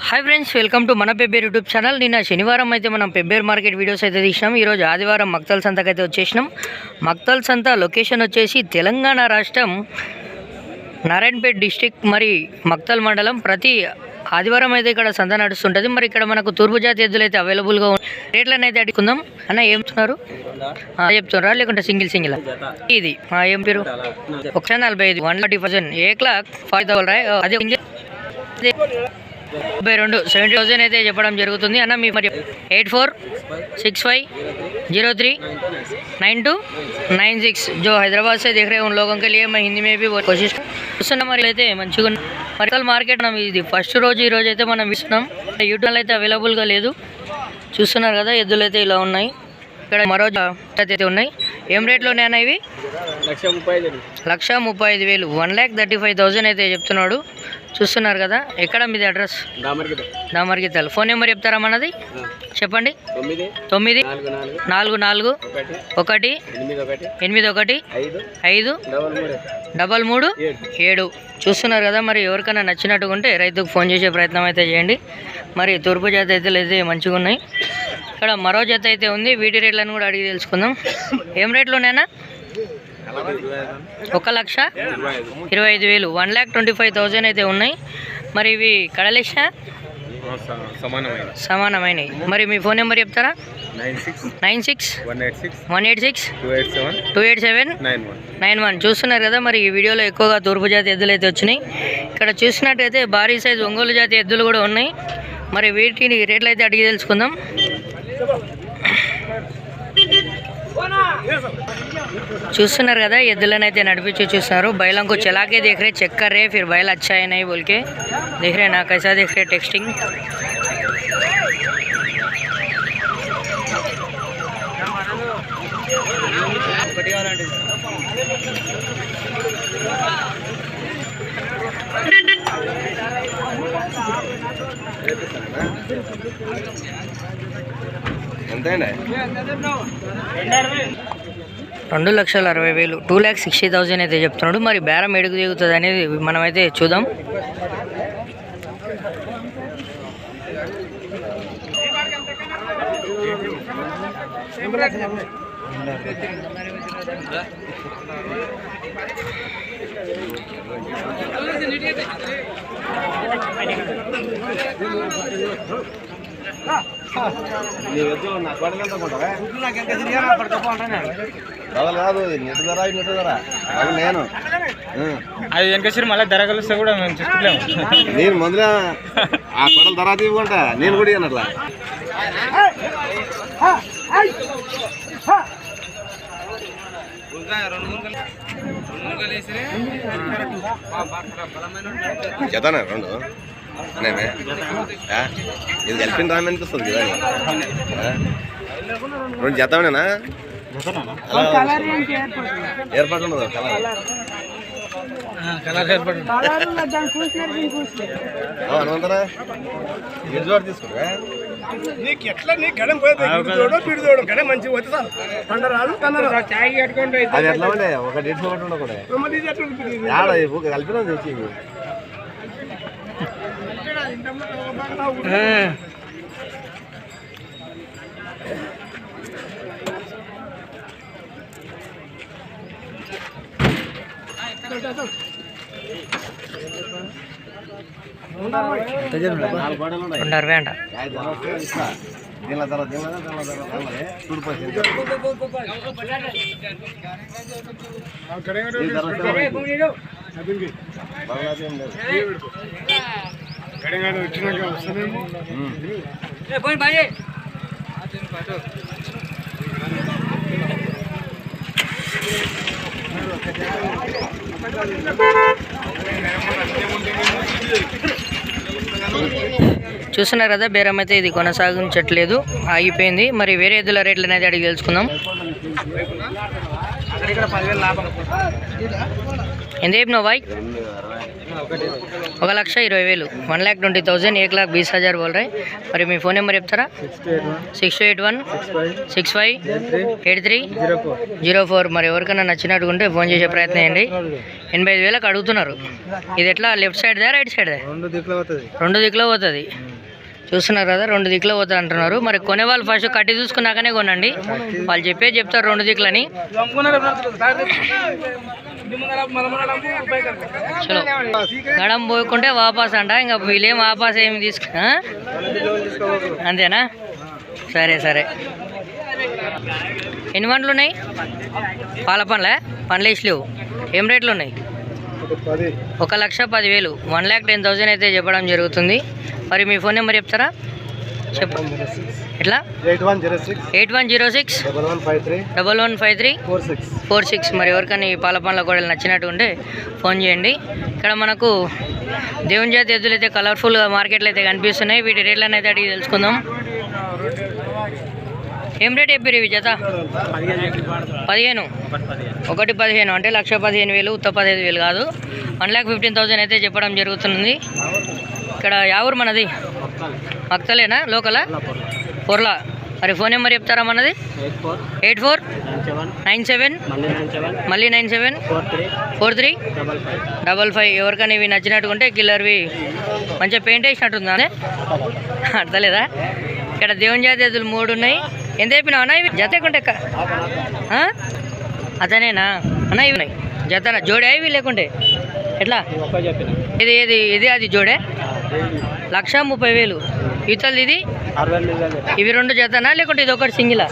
Hi friends, welcome to మన Pebbair YouTube channel. నిన్న శనివారం అయితే మనం పెబ్బేర్ మార్కెట్ వీడియోస్ అయితే తీసినాం. ఈరోజు ఆదివారం మక్తల్ సంతకైతే వచ్చేసినాం. మక్తల్ సంత లొకేషన్ వచ్చేసి తెలంగాణ రాష్ట్రం నారాయణపేట్ డిస్టిక్ మరి మక్తల్ మండలం. ప్రతి ఆదివారం అయితే ఇక్కడ సంత నడుస్తుంటుంది. మరి ఇక్కడ మనకు తూర్పు జాతి ఎద్దులు అయితే అవైలబుల్గా రేట్లను అయితే అడుగుకుందాం. అన్న ఏం చెప్తున్నారు? చెప్తున్నారా లేకుంటే సింగిల్ ఇది ఏం పేరు? 145 1,40,000 1,40,000 అదే 70,000 అయితే చెప్పడం జరుగుతుంది. అన్న మీ మరి 8465039296 जो हैदराबाद से देख रहे हैं उन लोगों के लिए मैं हिंदी में भी कोशिश చూస్తున్నాం. మరి అయితే మంచిగా మరికల్ మార్కెట్ మనం ఇది ఫస్ట్ రోజు ఈ రోజు అయితే మనం ఇస్తున్నాం. యూట్యూబ్ అయితే అవైలబుల్గా లేదు. చూస్తున్నారు కదా, ఎద్దులు అయితే ఇలా ఉన్నాయి. ఇక్కడ మరో అయితే ఉన్నాయి. ఏం రేట్లో ఉన్నాయన్న ఇవి? 1,35,000 1,35,000 అయితే చెప్తున్నాడు. చూస్తున్నారు కదా. ఎక్కడ మీది అడ్రస్? దామర్గితల్. ఫోన్ నెంబర్ చెప్తారా మనది? చెప్పండి. 94481853337. చూస్తున్నారు కదా. మరి ఎవరికైనా నచ్చినట్టుగా ఉంటే రైతుకు ఫోన్ చేసే ప్రయత్నం అయితే చేయండి. మరి తూర్పు జాతి అయితే మంచిగా ఉన్నాయి. ఇక్కడ మరో జత అయితే ఉంది. వీటి రేట్లను కూడా అడిగి తెలుసుకుందాం. ఏం రేట్లు ఉన్నాయన్నా? 1,25,000 1,25,000 అయితే ఉన్నాయి. మరి ఇవి కడలేస సమానమైనవి. మరి మీ ఫోన్ నెంబర్ చెప్తారా? 96 చూస్తున్నారు కదా. మరి ఈ వీడియోలో ఎక్కువగా తూర్పు జాతి ఎద్దులు అయితే వచ్చినాయి. ఇక్కడ చూసినట్టయితే భారీ సైజు ఒంగోలు జాతి ఎద్దులు కూడా ఉన్నాయి. మరి వీటిని రేట్లు అయితే అడిగి తెలుసుకుందాం. చూస్తున్నారు కదా, ఎద్దులను అయితే నడిపించి చూస్తున్నారు. बैलों को चला के देख रहे, चेक कर रहे, फिर बैल अच्छा है नहीं बोल के देख रहे ना, कैसा देख रहे टेक्सटिंग. ఎంతండి? 2,60,000 2,60,000 అయితే చెప్తున్నాడు. మరి బేరం ఎడుగు దిగుతుంది అనేది మనమైతే చూద్దాం. కాదు నెట్టు ధర అది నేను అది వెనకేసి మళ్ళీ ధర కలిస్తే కూడా మేము చూసుకోలేము. నేను ముందుగా ఆ కొడల ధర తీసుకుంటా నేను కూడా అన్నట్లా. జతనా రెండు నేనే ఇది కలిపిన రాని అనిపిస్తుంది కదా. రెండు జతనేనా ఏర్పాటు ఉండదు? కలర్ ఏర్పాటు అనుకుంటారా? ఎదురు తీసుకుంటా నీకు ఎట్లా నీ గడం పోయేదోడో పిడిదోడు గడం మంచిగా పోతే అది ఎట్లా ఉండే ఒక 150 ఒకటి ఉండకూడదు. కలిపిన తెచ్చి వేంట దీనిలో ధర వచ్చినాక వస్తానేమో. చూస్తున్నారు కదా, బేరం అయితే ఇది కొనసాగించట్లేదు, ఆగిపోయింది. మరి వేరే ఎద్దుల రేట్లు అనేది అడిగి తెలుసుకుందాం. ఎంత చెప్పినావు బాయ్? 1,20,000 1,20,000 1,20,000 बोल रहे. మరి మీ ఫోన్ నెంబర్ చెప్తారా? 6281658304. మరి ఎవరికైనా నచ్చినట్టుకుంటే ఫోన్ చేసే ప్రయత్నం చేయండి. 85,000కి అడుగుతున్నారు. ఇది ఎట్లా లెఫ్ట్ సైడ్దా రైట్ సైడ్దా? రెండు దిక్కులో పోతుంది. చూస్తున్నారు కదా, 2 దిక్కులు పోతా అంటున్నారు. మరి కొనే వాళ్ళు ఫస్ట్ కట్టి చూసుకున్నాకనే కొనండి. వాళ్ళు చెప్తారు 2 దిక్కులని. చలో గడం పోయకుంటే వాపాస్ అంట. ఇంకా వీళ్ళేం వాపాస్ ఏమి అంతేనా? సరే సరే. ఎన్ని పండ్లు ఉన్నాయి? పాల పండ్లే? పండ్లు వేసి లేవు. ఏం రేట్లు ఉన్నాయి? 1,10,000 1,10,000 అయితే చెప్పడం జరుగుతుంది. మరి మీ ఫోన్ నెంబర్ చెప్తారా? చెప్పు. ఎట్లా? 8106 1153 46. మరి ఎవరికైనా ఈ పాల పండ్ల కూడా నచ్చినట్టు ఉంటే ఫోన్ చేయండి. ఇక్కడ మనకు దేవుని జాతి ఎద్దులు అయితే కలర్ఫుల్గా మార్కెట్లో అయితే కనిపిస్తున్నాయి. వీటి రేట్లను అయితే అడిగి తెలుసుకుందాం. ఏం రేట్ చెప్పారు ఇవి జత? 15. 1,15 అంటే 1,15,000 ఉత్త 15,000 కాదు, 1,15,000 అయితే చెప్పడం జరుగుతుంది. ఇక్కడ యావూరు మనది? మక్తలేనా? లోకలా? పొర్లా. మరి ఫోన్ నెంబర్ చెప్తారా మనది? 8497 మళ్ళీ 97 4355. ఎవరికైనా ఇవి నచ్చినట్టుకుంటే కిల్లర్వి మంచిగా పెయింట్ వేసినట్టుందా? అర్థలేదా? ఇక్కడ దేవుని జాతి ఎద్దులు 3 ఉన్నాయి. ఎంత చెప్పినావు అన్న? ఇవి జత కొంటే అతనేనా అన్న? ఇవి ఉన్నాయి జతనా? జోడే ఇవి లేకుంటే ఎట్లా? ఇది ఇది ఇది అది జోడే 1,30,000. ఇతలది ఇది? ఇవి 2 జతనా లేకుంటే ఇది ఒకటి సింగిలా?